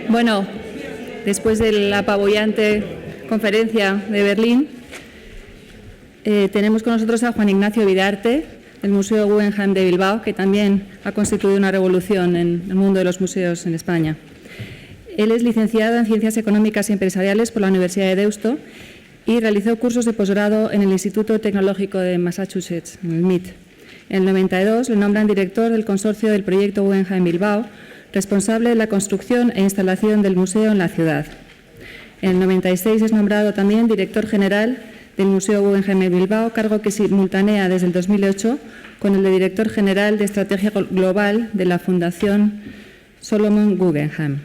Bueno, después de la apabullante conferencia de Berlín, tenemos con nosotros a Juan Ignacio Vidarte, del Museo Guggenheim de Bilbao, que también ha constituido una revolución en el mundo de los museos en España. Él es licenciado en Ciencias Económicas y Empresariales por la Universidad de Deusto y realizó cursos de posgrado en el Instituto Tecnológico de Massachusetts, en el MIT. En el 92 le nombran director del consorcio del proyecto Guggenheim Bilbao, responsable de la construcción e instalación del museo en la ciudad. En el 96 es nombrado también director general del Museo Guggenheim de Bilbao, cargo que simultanea desde el 2008 con el de director general de Estrategia Global de la Fundación Solomon Guggenheim.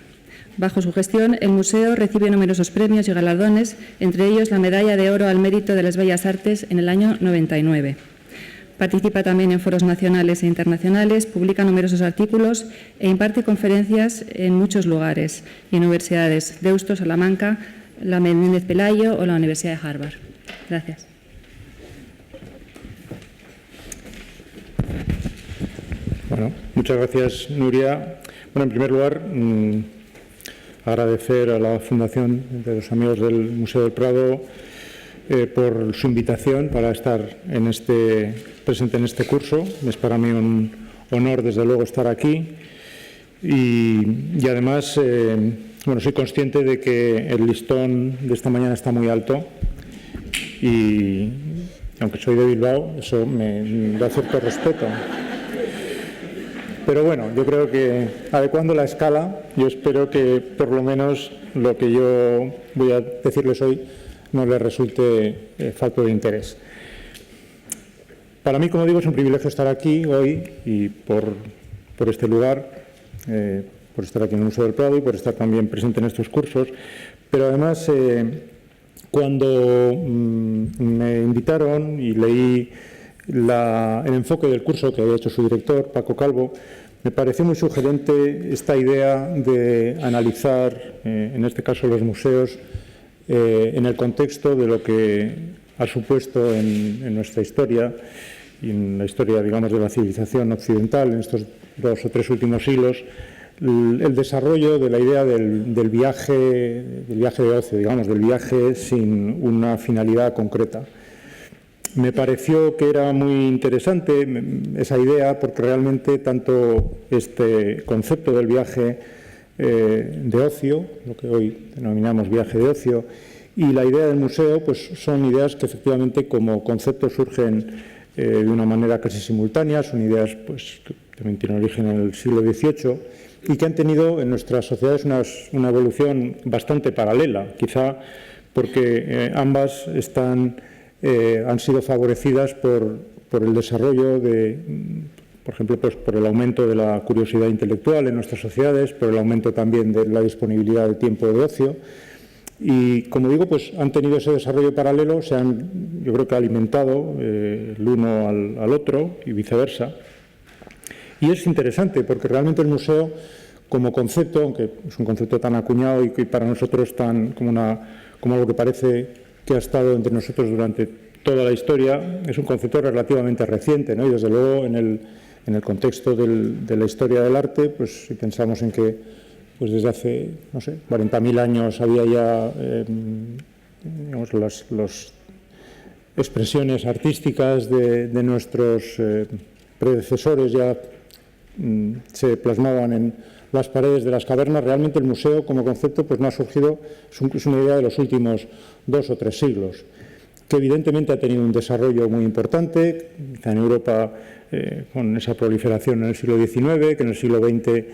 Bajo su gestión, el museo recibe numerosos premios y galardones, entre ellos la Medalla de Oro al Mérito de las Bellas Artes en el año 99. Participa también en foros nacionales e internacionales, publica numerosos artículos e imparte conferencias en muchos lugares y en universidades, Deusto, Salamanca, la Menéndez Pelayo o la Universidad de Harvard. Gracias. Bueno, muchas gracias, Nuria. Bueno, en primer lugar, agradecer a la Fundación de los Amigos del Museo del Prado por su invitación para estar presente en este curso. Es para mí un honor, desde luego, estar aquí y además, bueno, soy consciente de que el listón de esta mañana está muy alto y, aunque soy de Bilbao, eso me da cierto respeto. Pero bueno, yo creo que, adecuando la escala, yo espero que por lo menos lo que yo voy a decirles hoy no les resulte falto de interés. Para mí, como digo, es un privilegio estar aquí hoy y por este lugar, por estar aquí en el Museo del Prado y por estar también presente en estos cursos. Pero además, cuando me invitaron y leí el enfoque del curso que había hecho su director, Paco Calvo, me pareció muy sugerente esta idea de analizar, en este caso, los museos en el contexto de lo que ha supuesto en nuestra historia y en la historia, digamos, de la civilización occidental en estos 2 o 3 últimos siglos, el desarrollo de la idea del viaje de ocio, digamos, del viaje sin una finalidad concreta. Me pareció que era muy interesante esa idea porque realmente tanto este concepto del viaje de ocio, lo que hoy denominamos viaje de ocio, y la idea del museo, pues son ideas que efectivamente como concepto surgen de una manera casi simultánea, son ideas pues, que también tienen origen en el siglo XVIII y que han tenido en nuestras sociedades una evolución bastante paralela, quizá porque ambas han sido favorecidas por el desarrollo por ejemplo, pues por el aumento de la curiosidad intelectual en nuestras sociedades, por el aumento también de la disponibilidad de tiempo de ocio. Y, como digo, pues han tenido ese desarrollo paralelo, yo creo que alimentado el uno al otro y viceversa. Y es interesante porque realmente el museo, como concepto, aunque es un concepto tan acuñado y para nosotros como algo que parece que ha estado entre nosotros durante toda la historia, es un concepto relativamente reciente, ¿no? Y desde luego en el contexto de la historia del arte, pues si pensamos en que pues desde hace, no sé, 40.000 años había ya digamos, las expresiones artísticas de nuestros predecesores ya se plasmaban en las paredes de las cavernas. Realmente el museo como concepto pues no ha surgido, es una idea de los últimos 2 o 3 siglos, que evidentemente ha tenido un desarrollo muy importante, quizá en Europa con esa proliferación en el siglo XIX, que en el siglo XX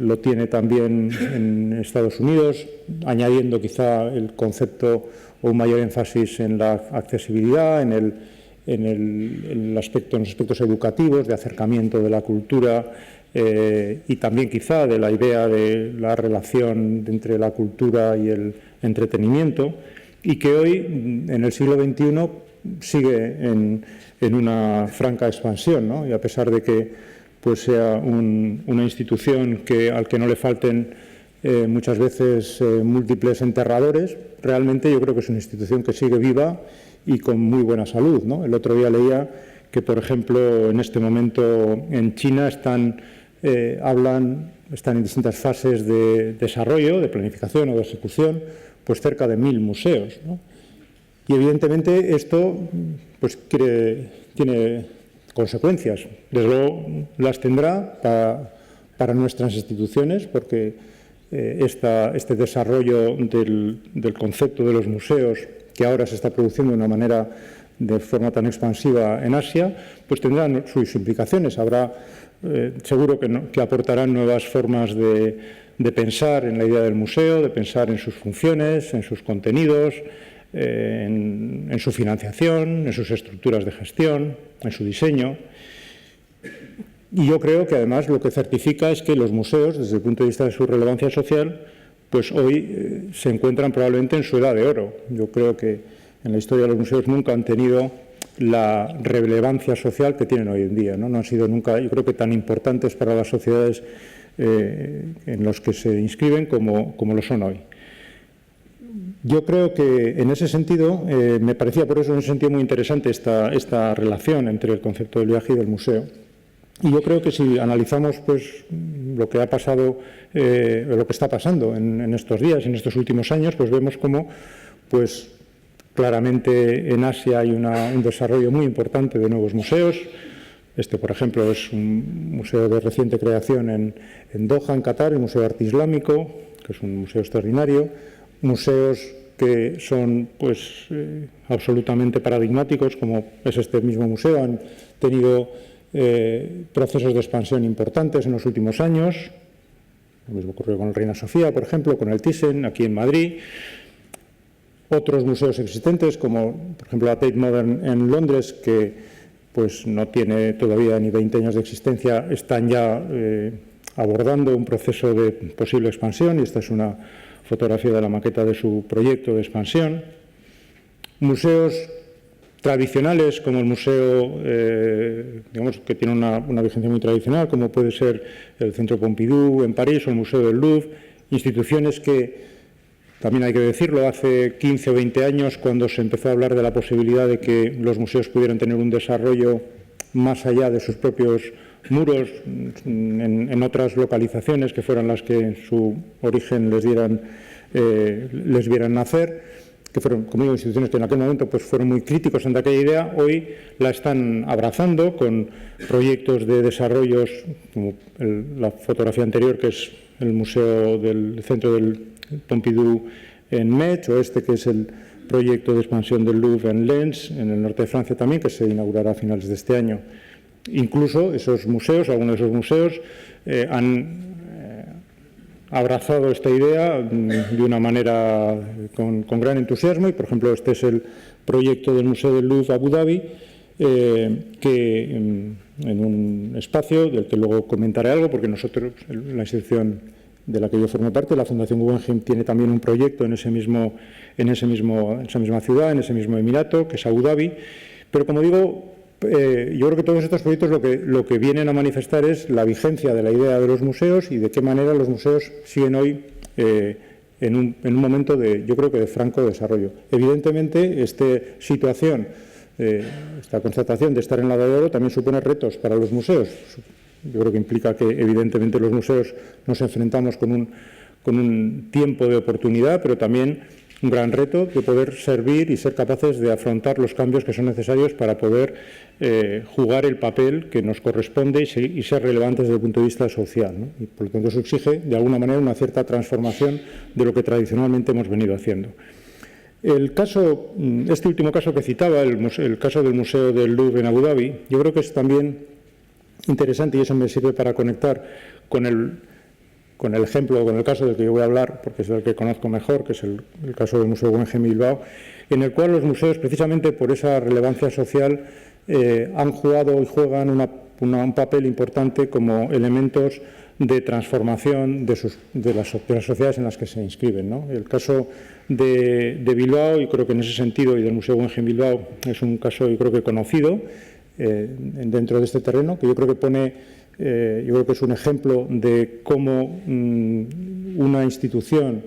lo tiene también en Estados Unidos, añadiendo quizá el concepto o un mayor énfasis en la accesibilidad, en los aspectos educativos, de acercamiento de la cultura y también quizá de la idea de la relación entre la cultura y el entretenimiento, y que hoy, en el siglo XXI, sigue en una franca expansión, ¿no? Y a pesar de que pues sea una institución al que no le falten muchas veces múltiples enterradores, realmente yo creo que es una institución que sigue viva y con muy buena salud, ¿no? El otro día leía que, por ejemplo, en este momento en China hablan están en distintas fases de desarrollo, de planificación o de ejecución, pues cerca de 1000 museos, ¿no? Y evidentemente esto pues tiene consecuencias. Desde luego las tendrá para nuestras instituciones, porque este desarrollo del concepto de los museos, que ahora se está produciendo de forma tan expansiva en Asia, pues tendrán sus implicaciones. Habrá, seguro que aportarán nuevas formas de pensar en la idea del museo, de pensar en sus funciones, en sus contenidos, en su financiación, en sus estructuras de gestión, en su diseño. Y yo creo que además lo que certifica es que los museos, desde el punto de vista de su relevancia social, pues hoy se encuentran probablemente en su edad de oro. Yo creo que en la historia de los museos nunca han tenido la relevancia social que tienen hoy en día, ¿no? No han sido nunca, yo creo que tan importantes para las sociedades en los que se inscriben como lo son hoy. Yo creo que en ese sentido, me parecía por eso en ese sentido muy interesante esta relación entre el concepto del viaje y del museo. Y yo creo que si analizamos pues, lo que ha pasado, lo que está pasando en estos días, en estos últimos años, pues vemos cómo pues, claramente en Asia hay un desarrollo muy importante de nuevos museos. Este, por ejemplo, es un museo de reciente creación en Doha, en Qatar, el Museo de Arte Islámico, que es un museo extraordinario. Museos que son pues, absolutamente paradigmáticos, como es este mismo museo, han tenido procesos de expansión importantes en los últimos años. Lo mismo ocurrió con el Reina Sofía, por ejemplo, con el Thyssen, aquí en Madrid. Otros museos existentes, como por ejemplo la Tate Modern en Londres, que pues, no tiene todavía ni 20 años de existencia, están ya abordando un proceso de posible expansión, y esta es una fotografía de la maqueta de su proyecto de expansión. Museos tradicionales, como el museo, digamos, que tiene una vigencia muy tradicional, como puede ser el Centro Pompidou en París o el Museo del Louvre, instituciones que, también hay que decirlo, hace 15 o 20 años, cuando se empezó a hablar de la posibilidad de que los museos pudieran tener un desarrollo más allá de sus propios muros, en otras localizaciones que fueran las que en su origen les vieran nacer, que fueron, como digo, instituciones que en aquel momento pues, fueron muy críticos ante aquella idea, hoy la están abrazando con proyectos de desarrollos, como la fotografía anterior, que es el museo del Centro del Pompidou en Metz, o este que es el proyecto de expansión del Louvre en Lens, en el norte de Francia también, que se inaugurará a finales de este año. Incluso esos museos, algunos de esos museos, han abrazado esta idea de una manera con gran entusiasmo, y por ejemplo este es el proyecto del Museo del Louvre Abu Dhabi, que en un espacio del que luego comentaré algo, porque nosotros, la institución de la que yo formo parte, la Fundación Guggenheim, tiene también un proyecto en esa misma ciudad, en ese mismo emirato, que es Abu Dhabi. Pero como digo, yo creo que todos estos proyectos lo que vienen a manifestar es la vigencia de la idea de los museos y de qué manera los museos siguen hoy en un momento yo creo que de franco desarrollo. Evidentemente, esta situación, esta constatación de estar en la edad de oro también supone retos para los museos. Yo creo que implica que evidentemente los museos nos enfrentamos con un tiempo de oportunidad, pero también un gran reto de poder servir y ser capaces de afrontar los cambios que son necesarios para poder jugar el papel que nos corresponde y ser relevantes desde el punto de vista social, ¿no? Y por lo tanto eso exige de alguna manera una cierta transformación de lo que tradicionalmente hemos venido haciendo. Este último caso que citaba, el caso del Museo del Louvre en Abu Dhabi, yo creo que es también interesante, y eso me sirve para conectar con el ejemplo, con el caso del que yo voy a hablar, porque es el que conozco mejor, que es el caso del Museo Guggenheim Bilbao, en el cual los museos, precisamente por esa relevancia social, han jugado y juegan un papel importante como elementos de transformación de las sociedades en las que se inscriben, ¿no? El caso de Bilbao, y creo que en ese sentido, y del Museo Guggenheim Bilbao, es un caso, yo creo que conocido dentro de este terreno, que yo creo que yo creo que es un ejemplo de cómo una institución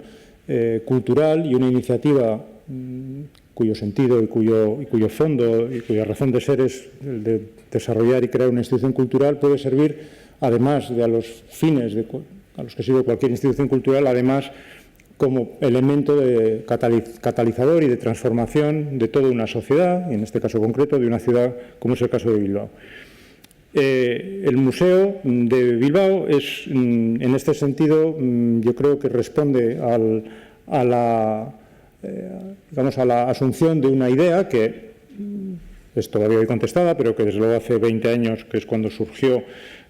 cultural y una iniciativa cuyo sentido y cuyo fondo y cuya razón de ser es el de desarrollar y crear una institución cultural puede servir, además de a los fines a los que sirve cualquier institución cultural, además como elemento de catalizador y de transformación de toda una sociedad, y en este caso concreto de una ciudad como es el caso de Bilbao. El Museo de Bilbao es, en este sentido, yo creo que responde a la asunción de una idea que es todavía hoy contestada, pero que desde luego hace 20 años, que es cuando surgió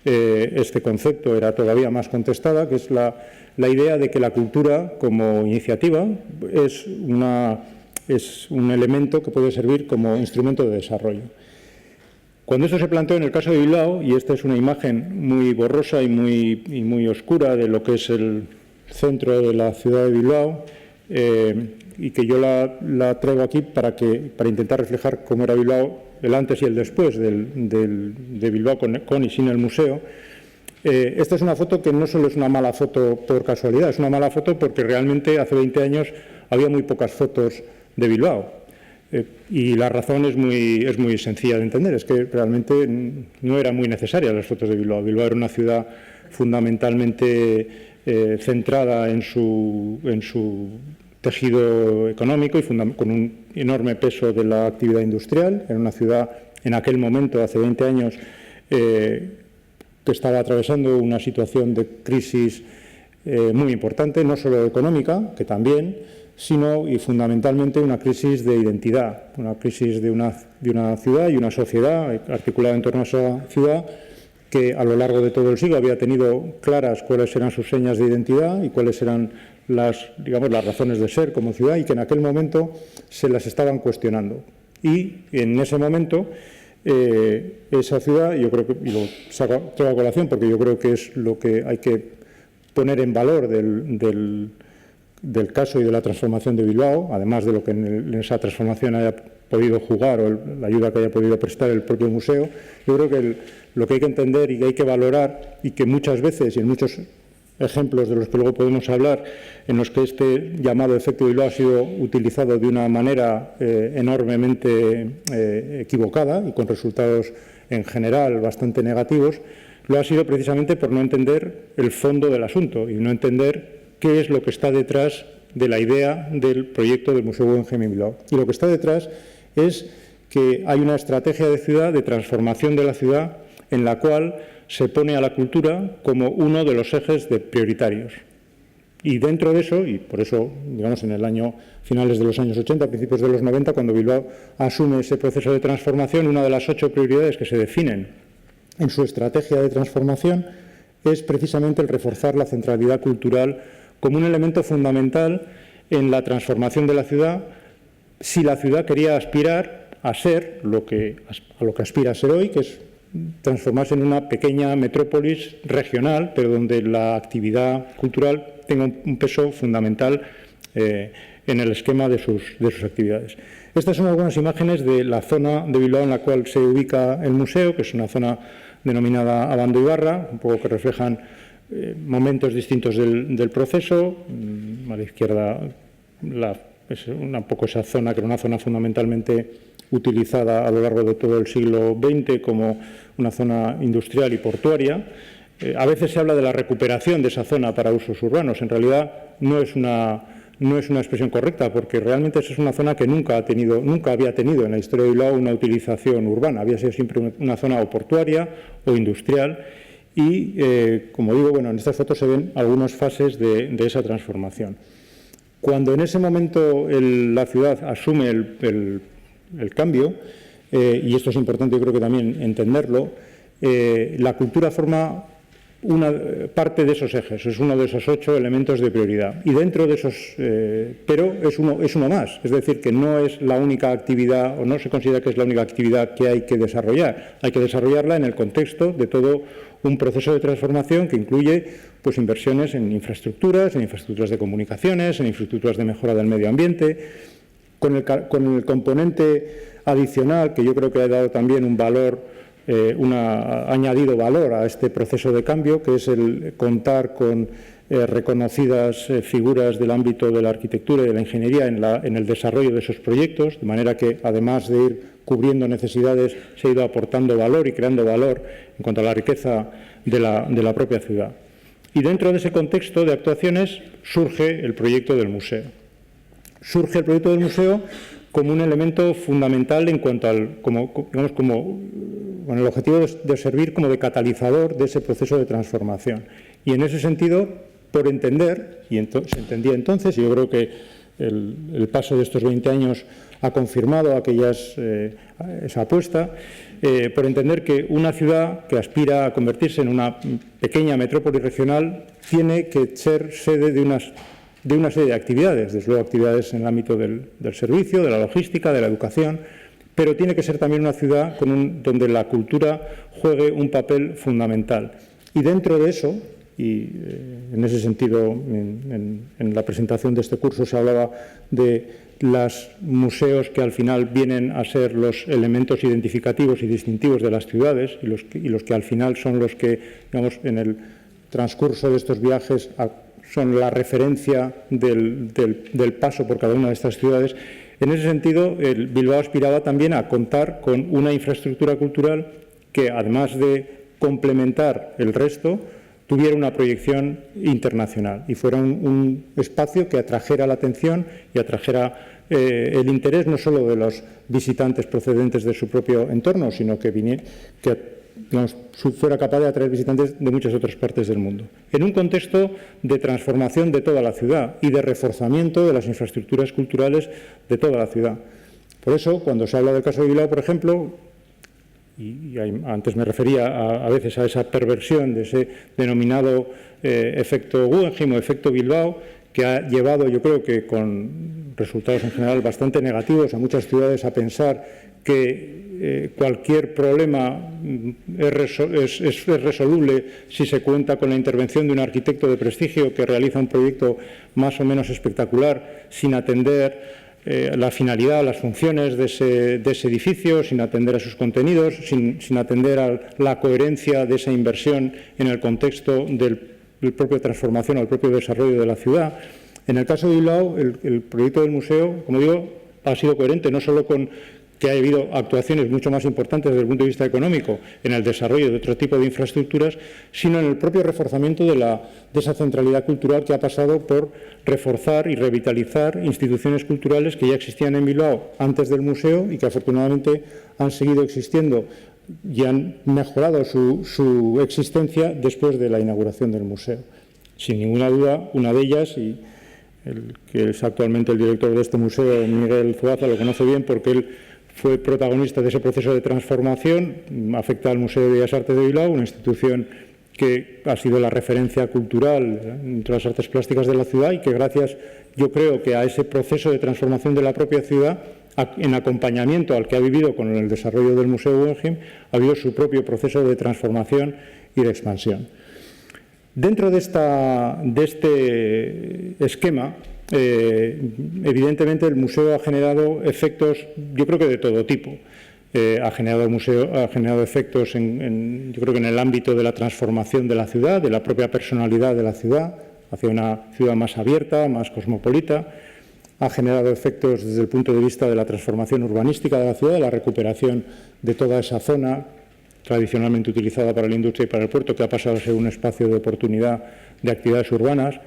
este concepto, era todavía más contestada, que es la idea de que la cultura como iniciativa es un elemento que puede servir como instrumento de desarrollo. Cuando esto se planteó en el caso de Bilbao, y esta es una imagen muy borrosa y muy oscura de lo que es el centro de la ciudad de Bilbao, y que yo la traigo aquí para intentar reflejar cómo era Bilbao el antes y el después de Bilbao con y sin el museo. Esta es una foto que no solo es una mala foto por casualidad, es una mala foto porque realmente hace 20 años había muy pocas fotos de Bilbao. Y la razón es muy sencilla de entender, es que realmente no eran muy necesarias las fotos de Bilbao. Bilbao era una ciudad fundamentalmente centrada en su tejido económico y con un enorme peso de la actividad industrial. Era una ciudad, en aquel momento, hace 20 años, que estaba atravesando una situación de crisis muy importante, no solo económica, que también, sino y fundamentalmente una crisis de identidad, una crisis de una ciudad y una sociedad articulada en torno a esa ciudad que a lo largo de todo el siglo había tenido claras cuáles eran sus señas de identidad y cuáles eran las razones de ser como ciudad, y que en aquel momento se las estaban cuestionando. Y en ese momento esa ciudad, yo creo que, y lo traigo a colación porque yo creo que es lo que hay que poner en valor del caso y de la transformación de Bilbao, además de lo que en esa transformación haya podido jugar o la ayuda que haya podido prestar el propio museo. Yo creo que lo que hay que entender y que hay que valorar, y que muchas veces y en muchos ejemplos de los que luego podemos hablar, en los que este llamado efecto Bilbao ha sido utilizado de una manera enormemente equivocada y con resultados en general bastante negativos, lo ha sido precisamente por no entender el fondo del asunto y no entender qué es lo que está detrás de la idea del proyecto del Museo Guggenheim en Bilbao. Y lo que está detrás es que hay una estrategia de ciudad, de transformación de la ciudad, en la cual se pone a la cultura como uno de los ejes prioritarios. Y dentro de eso, y por eso, digamos, en finales de los años 80, principios de los 90, cuando Bilbao asume ese proceso de transformación, una de las 8 prioridades que se definen en su estrategia de transformación es precisamente el reforzar la centralidad cultural como un elemento fundamental en la transformación de la ciudad, si la ciudad quería aspirar a ser a lo que aspira a ser hoy, que es transformarse en una pequeña metrópolis regional, pero donde la actividad cultural tenga un peso fundamental en el esquema de sus actividades. Estas son algunas imágenes de la zona de Bilbao en la cual se ubica el museo, que es una zona denominada Abando Ibarra, un poco que reflejan momentos distintos del proceso. A la izquierda es un poco esa zona, que era una zona fundamentalmente utilizada a lo largo de todo el siglo XX como una zona industrial y portuaria. A veces se habla de la recuperación de esa zona para usos urbanos. En realidad no es una expresión correcta, porque realmente esa es una zona que nunca había tenido en la historia de Bilbao una utilización urbana. Había sido siempre una zona o portuaria o industrial. Y, como digo, en estas fotos se ven algunas fases de esa transformación. Cuando en ese momento la ciudad asume el cambio, y esto es importante, yo creo que también entenderlo, la cultura forma una parte de esos ejes, es uno de esos 8 elementos de prioridad. Y dentro de esos, pero es uno más, es decir, que no es la única actividad, o no se considera que es la única actividad que hay que desarrollar. Hay que desarrollarla en el contexto de todo un proceso de transformación que incluye inversiones en infraestructuras de comunicaciones, en infraestructuras de mejora del medio ambiente, con el componente adicional que yo creo que ha dado también un valor, ha añadido valor a este proceso de cambio, que es el contar con reconocidas figuras del ámbito de la arquitectura y de la ingeniería en el desarrollo de esos proyectos, de manera que, además de ir cubriendo necesidades, se ha ido aportando valor y creando valor en cuanto a la riqueza de la propia ciudad. Y dentro de ese contexto de actuaciones surge el proyecto del museo. Surge el proyecto del museo como un elemento fundamental en cuanto al, con el objetivo de servir como de catalizador de ese proceso de transformación. Y en ese sentido, por entender, y se entendía entonces, y yo creo que el paso de estos 20 años ha confirmado esa apuesta, por entender que una ciudad que aspira a convertirse en una pequeña metrópoli regional tiene que ser sede de una serie de actividades, desde luego actividades en el ámbito del servicio, de la logística, de la educación, pero tiene que ser también una ciudad donde la cultura juegue un papel fundamental. Y dentro de eso, y en ese sentido, en la presentación de este curso se hablaba de los museos que al final vienen a ser los elementos identificativos y distintivos de las ciudades y los que al final son los que, digamos, en el transcurso de estos viajes son la referencia del paso por cada una de estas ciudades. En ese sentido, Bilbao aspiraba también a contar con una infraestructura cultural que, además de complementar el resto, tuviera una proyección internacional y fuera un espacio que atrajera la atención y atrajera el interés no solo de los visitantes procedentes de su propio entorno, sino que fuera capaz de atraer visitantes de muchas otras partes del mundo. En un contexto de transformación de toda la ciudad y de reforzamiento de las infraestructuras culturales de toda la ciudad. Por eso, cuando se habla del caso de Bilbao, por ejemplo, y antes me refería a veces a esa perversión de ese denominado efecto Guggenheim o efecto Bilbao, que ha llevado, yo creo que con resultados en general bastante negativos, a muchas ciudades a pensar que cualquier problema es resoluble si se cuenta con la intervención de un arquitecto de prestigio que realiza un proyecto más o menos espectacular sin atender la finalidad, las funciones de ese edificio, sin atender a sus contenidos, sin atender a la coherencia de esa inversión en el contexto del propio transformación o el propio desarrollo de la ciudad. En el caso de Bilbao, el proyecto del museo, como digo, ha sido coherente no solo con que ha habido actuaciones mucho más importantes desde el punto de vista económico en el desarrollo de otro tipo de infraestructuras, sino en el propio reforzamiento de esa centralidad cultural que ha pasado por reforzar y revitalizar instituciones culturales que ya existían en Bilbao antes del museo y que afortunadamente han seguido existiendo y han mejorado su existencia después de la inauguración del museo. Sin ninguna duda, una de ellas, y el que es actualmente el director de este museo, Miguel Zuaza, lo conoce bien porque él fue protagonista de ese proceso de transformación, afecta al Museo de Bellas Artes de Bilbao, una institución que ha sido la referencia cultural entre las artes plásticas de la ciudad y que gracias, yo creo, que a ese proceso de transformación de la propia ciudad, en acompañamiento al que ha vivido con el desarrollo del Museo Guggenheim, ha habido su propio proceso de transformación y de expansión. Dentro de este esquema, evidentemente el museo ha generado efectos, yo creo que de todo tipo. Ha generado efectos yo creo que en el ámbito de la transformación de la ciudad, de la propia personalidad de la ciudad, hacia una ciudad más abierta, más cosmopolita. Ha generado efectos desde el punto de vista de la transformación urbanística de la ciudad, de la recuperación de toda esa zona tradicionalmente utilizada para la industria y para el puerto, que ha pasado a ser un espacio de oportunidad de actividades urbanas.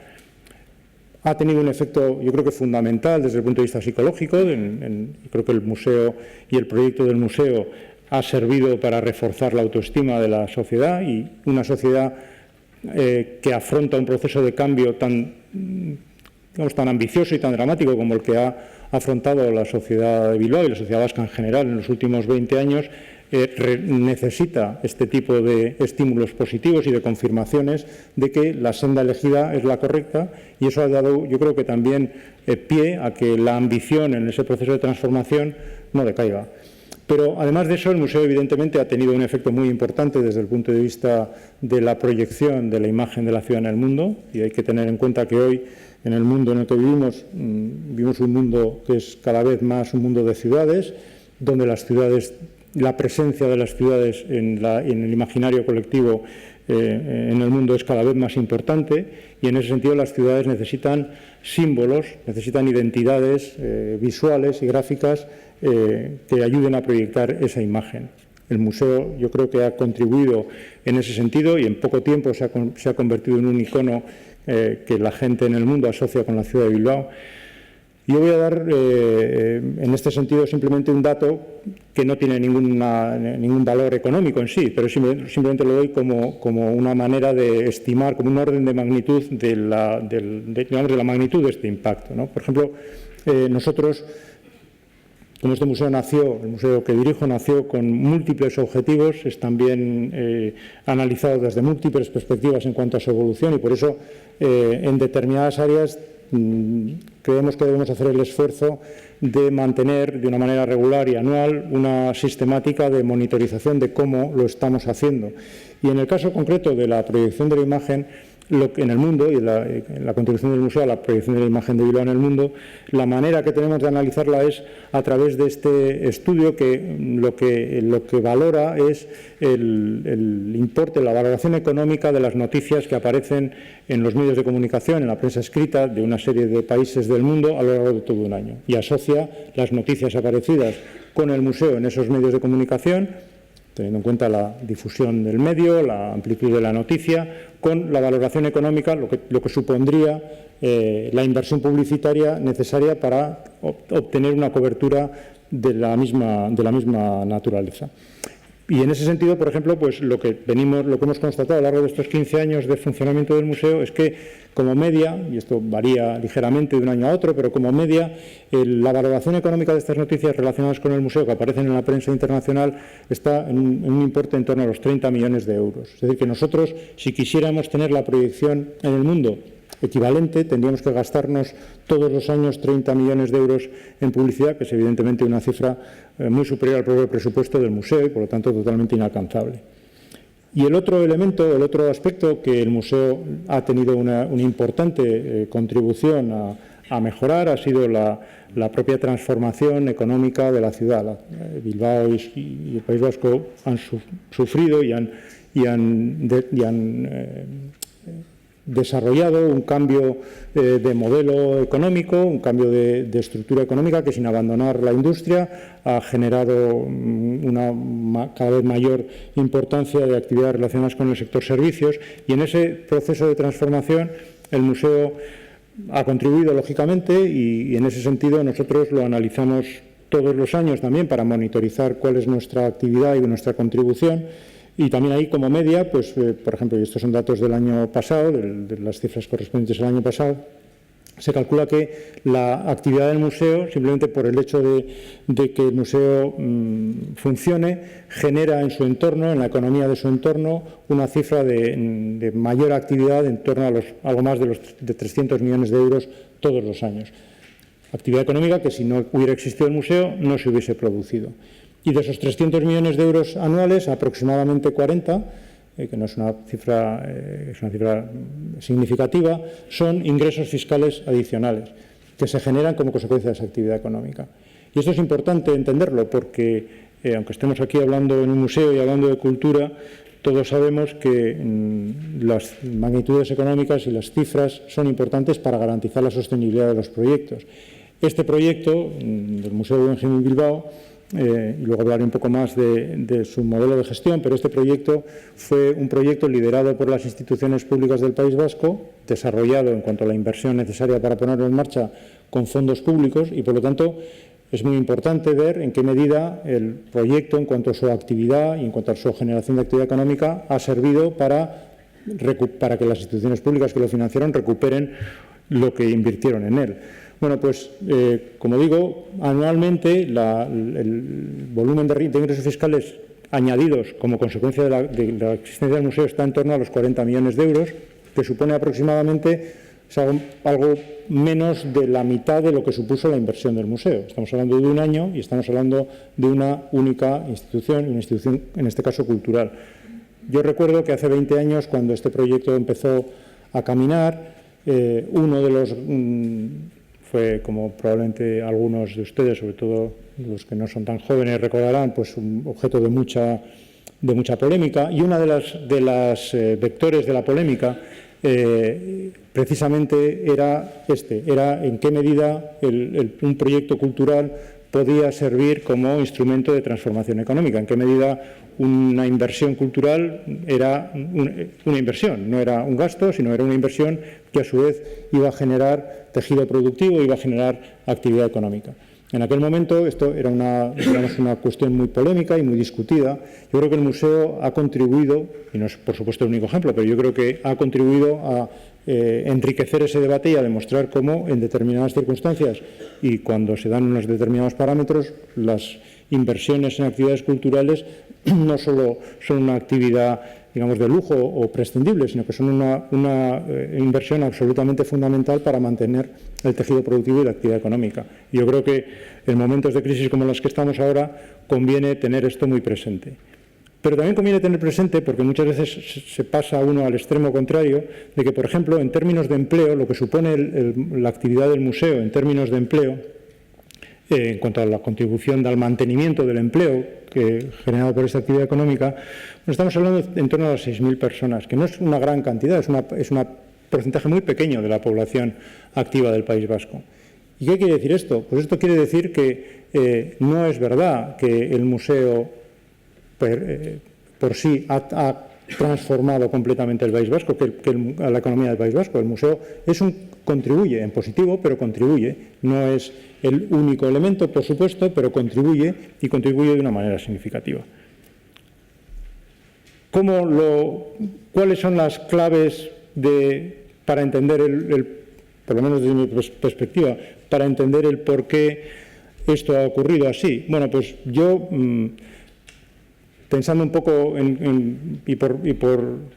Ha tenido un efecto, yo creo que fundamental desde el punto de vista psicológico. Creo que el museo y el proyecto del museo ha servido para reforzar la autoestima de la sociedad, y una sociedad que afronta un proceso de cambio tan ambicioso y tan dramático como el que ha afrontado la sociedad de Bilbao y la sociedad vasca en general en los últimos 20 años, necesita este tipo de estímulos positivos y de confirmaciones de que la senda elegida es la correcta, y eso ha dado, yo creo que también, pie a que la ambición en ese proceso de transformación no decaiga. Pero además de eso, el museo evidentemente ha tenido un efecto muy importante desde el punto de vista de la proyección de la imagen de la ciudad en el mundo, y hay que tener en cuenta que hoy, en el mundo en el que vivimos un mundo que es cada vez más un mundo de ciudades, donde la presencia de las ciudades en el imaginario colectivo en el mundo es cada vez más importante, y en ese sentido las ciudades necesitan símbolos, necesitan identidades visuales y gráficas que ayuden a proyectar esa imagen. El museo yo creo que ha contribuido en ese sentido y en poco tiempo se ha convertido en un icono que la gente en el mundo asocia con la ciudad de Bilbao. Yo voy a dar en este sentido simplemente un dato que no tiene ningún valor económico en sí, pero simplemente lo doy como una manera de estimar, como un orden de magnitud de la magnitud de este impacto, ¿no? Por ejemplo, nosotros, como este museo nació, el museo que dirijo nació con múltiples objetivos, es también analizado desde múltiples perspectivas en cuanto a su evolución y por eso en determinadas áreas creemos que debemos hacer el esfuerzo de mantener de una manera regular y anual una sistemática de monitorización de cómo lo estamos haciendo. Y en el caso concreto de la proyección de la imagen en el mundo y la contribución del museo a la proyección de la imagen de Bilbao en el mundo, la manera que tenemos de analizarla es a través de este estudio que lo que valora es el importe, la valoración económica de las noticias que aparecen en los medios de comunicación, en la prensa escrita de una serie de países del mundo a lo largo de todo un año y asocia las noticias aparecidas con el museo en esos medios de comunicación, teniendo en cuenta la difusión del medio, la amplitud de la noticia, con la valoración económica, lo que supondría la inversión publicitaria necesaria para obtener una cobertura de la misma naturaleza. Y en ese sentido, por ejemplo, pues lo que hemos constatado a lo largo de estos 15 años de funcionamiento del museo es que, como media, y esto varía ligeramente de un año a otro, pero como media, la valoración económica de estas noticias relacionadas con el museo que aparecen en la prensa internacional está en un importe en torno a los 30 millones de euros. Es decir, que nosotros, si quisiéramos tener la proyección en el mundo equivalente, tendríamos que gastarnos todos los años 30 millones de euros en publicidad, que es evidentemente una cifra muy superior al propio presupuesto del museo y, por lo tanto, totalmente inalcanzable. Y el otro elemento, el otro aspecto que el museo ha tenido una importante contribución a mejorar ha sido la propia transformación económica de la ciudad. Bilbao y el País Vasco han sufrido y han desarrollado un cambio de modelo económico, un cambio de estructura económica que, sin abandonar la industria, ha generado una cada vez mayor importancia de actividades relacionadas con el sector servicios, y en ese proceso de transformación el museo ha contribuido, lógicamente, y en ese sentido nosotros lo analizamos todos los años también para monitorizar cuál es nuestra actividad y nuestra contribución. Y también ahí, como media, pues, por ejemplo, y estos son datos del año pasado, de las cifras correspondientes al año pasado, se calcula que la actividad del museo, simplemente por el hecho de que el museo funcione, genera en su entorno, en la economía de su entorno, una cifra de mayor actividad en torno a algo más de 300 millones de euros todos los años. Actividad económica que, si no hubiera existido el museo, no se hubiese producido. Y de esos 300 millones de euros anuales, aproximadamente 40, que no es una cifra significativa, son ingresos fiscales adicionales que se generan como consecuencia de esa actividad económica. Y esto es importante entenderlo porque, aunque estemos aquí hablando en un museo y hablando de cultura, todos sabemos que las magnitudes económicas y las cifras son importantes para garantizar la sostenibilidad de los proyectos. Este proyecto del Museo Guggenheim Bilbao, y luego hablaré un poco más de su modelo de gestión, pero este proyecto fue un proyecto liderado por las instituciones públicas del País Vasco, desarrollado en cuanto a la inversión necesaria para ponerlo en marcha con fondos públicos, y por lo tanto es muy importante ver en qué medida el proyecto, en cuanto a su actividad y en cuanto a su generación de actividad económica, ha servido para que las instituciones públicas que lo financiaron recuperen lo que invirtieron en él. Bueno, pues, como digo, anualmente el volumen de ingresos fiscales añadidos como consecuencia de la existencia del museo está en torno a los 40 millones de euros, que supone aproximadamente algo menos de la mitad de lo que supuso la inversión del museo. Estamos hablando de un año y estamos hablando de una única institución, una institución en este caso cultural. Yo recuerdo que hace 20 años, cuando este proyecto empezó a caminar, uno de los fue, como probablemente algunos de ustedes, sobre todo los que no son tan jóvenes, recordarán, pues un objeto de mucha polémica, y una de las vectores de la polémica precisamente era en qué medida un proyecto cultural podía servir como instrumento de transformación económica, en qué medida una inversión cultural era una inversión, no era un gasto, sino era una inversión que a su vez iba a generar tejido productivo, iba a generar actividad económica. En aquel momento esto era una cuestión muy polémica y muy discutida. Yo creo que el museo ha contribuido, y no es por supuesto el único ejemplo, pero yo creo que ha contribuido a enriquecer ese debate y a demostrar cómo en determinadas circunstancias y cuando se dan unos determinados parámetros, las inversiones en actividades culturales no solo son una actividad, digamos, de lujo o prescindible, sino que son una inversión absolutamente fundamental para mantener el tejido productivo y la actividad económica. Y yo creo que en momentos de crisis como los que estamos ahora conviene tener esto muy presente. Pero también conviene tener presente, porque muchas veces se pasa uno al extremo contrario, de que, por ejemplo, en términos de empleo, lo que supone la actividad del museo en términos de empleo, en cuanto a la contribución al mantenimiento del empleo generado por esta actividad económica, estamos hablando en torno a las 6.000 personas, que no es una gran cantidad, es un porcentaje muy pequeño de la población activa del País Vasco. ¿Y qué quiere decir esto? Pues esto quiere decir que no es verdad que el museo por sí ha transformado completamente el País Vasco, a la economía del País Vasco. El museo contribuye en positivo, pero contribuye. No es el único elemento, por supuesto, pero contribuye y contribuye de una manera significativa. ¿Cuáles son las claves para entender, por lo menos desde mi perspectiva, para entender el por qué esto ha ocurrido así? Bueno, pues yo, pensando un poco y por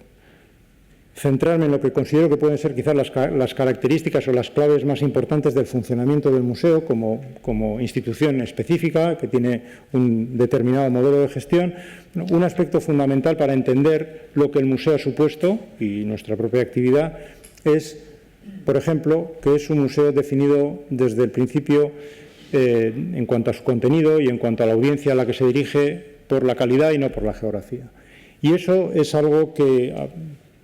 centrarme en lo que considero que pueden ser quizás las características o las claves más importantes del funcionamiento del museo como institución específica que tiene un determinado modelo de gestión, un aspecto fundamental para entender lo que el museo ha supuesto y nuestra propia actividad es, por ejemplo, que es un museo definido desde el principio en cuanto a su contenido y en cuanto a la audiencia a la que se dirige por la calidad y no por la geografía. Y eso es algo que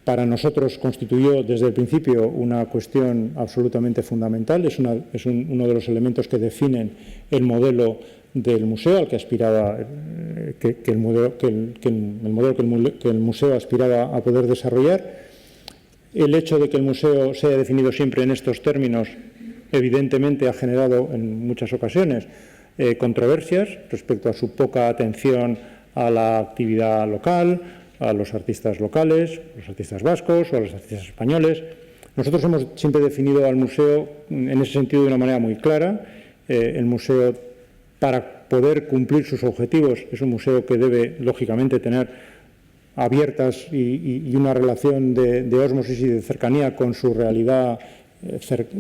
para nosotros constituyó desde el principio una cuestión absolutamente fundamental, es uno de los elementos que definen el modelo del museo al que aspiraba, que el modelo que el museo aspiraba a poder desarrollar. El hecho de que el museo se haya definido siempre en estos términos, evidentemente ha generado en muchas ocasiones controversias respecto a su poca atención a la actividad local, a los artistas locales, los artistas vascos o a los artistas españoles. Nosotros hemos siempre definido al museo en ese sentido de una manera muy clara. El museo, para poder cumplir sus objetivos, es un museo que debe, lógicamente, tener abiertas y una relación de ósmosis y de cercanía con su realidad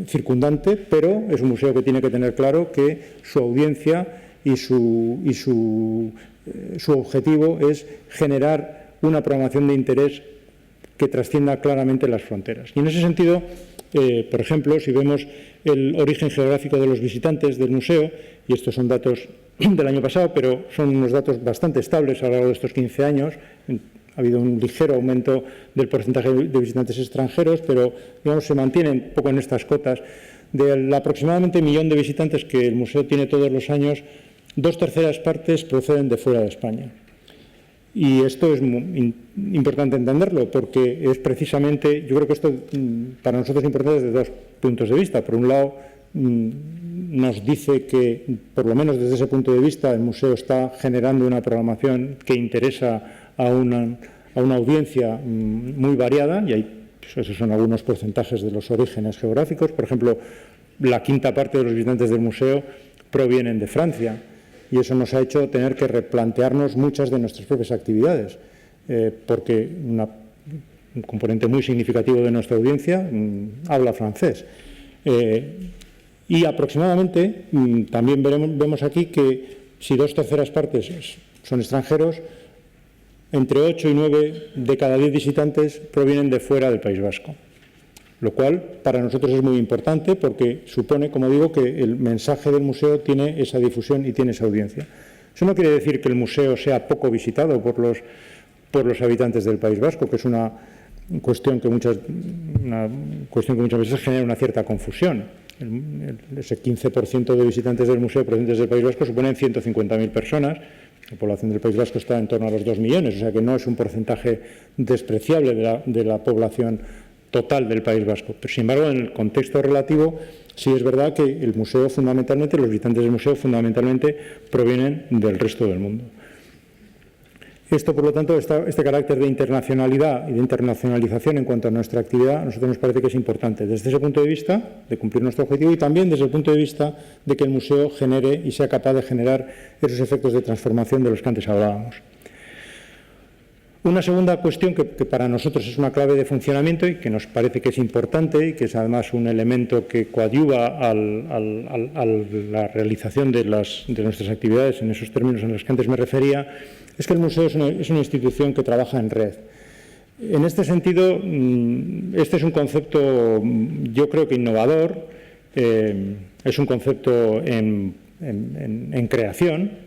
circundante, pero es un museo que tiene que tener claro que su audiencia y su objetivo es generar una programación de interés que trascienda claramente las fronteras. Y en ese sentido, por ejemplo, si vemos el origen geográfico de los visitantes del museo, y estos son datos del año pasado, pero son unos datos bastante estables a lo largo de estos 15 años, ha habido un ligero aumento del porcentaje de visitantes extranjeros, pero digamos, se mantienen un poco en estas cotas. Del aproximadamente 1 millón de visitantes que el museo tiene todos los años, 2/3 partes proceden de fuera de España. Y esto es muy importante entenderlo porque es precisamente, yo creo que esto para nosotros es importante desde dos puntos de vista. Por un lado, nos dice que, por lo menos desde ese punto de vista, el museo está generando una programación que interesa a una audiencia muy variada, y esos son algunos porcentajes de los orígenes geográficos. Por ejemplo, la 1/5 parte de los visitantes del museo provienen de Francia, y eso nos ha hecho tener que replantearnos muchas de nuestras propias actividades, porque un componente muy significativo de nuestra audiencia habla francés. Y aproximadamente, también vemos aquí que si 2/3 partes son extranjeros, entre 8 y 9 de cada 10 visitantes provienen de fuera del País Vasco, lo cual para nosotros es muy importante porque supone, como digo, que el mensaje del museo tiene esa difusión y tiene esa audiencia. Eso no quiere decir que el museo sea poco visitado por los habitantes del País Vasco, que es una cuestión que muchas veces genera una cierta confusión. Ese 15% de visitantes del museo procedentes del País Vasco suponen 150.000 personas. La población del País Vasco está en torno a los 2 millones, o sea que no es un porcentaje despreciable de la población total del País Vasco. Pero, sin embargo, en el contexto relativo, sí es verdad que el museo fundamentalmente, los visitantes del museo fundamentalmente provienen del resto del mundo. Esto, por lo tanto, este carácter de internacionalidad y de internacionalización en cuanto a nuestra actividad, a nosotros nos parece que es importante desde ese punto de vista de cumplir nuestro objetivo y también desde el punto de vista de que el museo genere y sea capaz de generar esos efectos de transformación de los que antes hablábamos. Una segunda cuestión que para nosotros es una clave de funcionamiento y que nos parece que es importante y que es además un elemento que coadyuva a la realización de nuestras actividades en esos términos en los que antes me refería, es que el museo es una institución que trabaja en red. En este sentido, este es un concepto, yo creo que innovador, es un concepto en creación.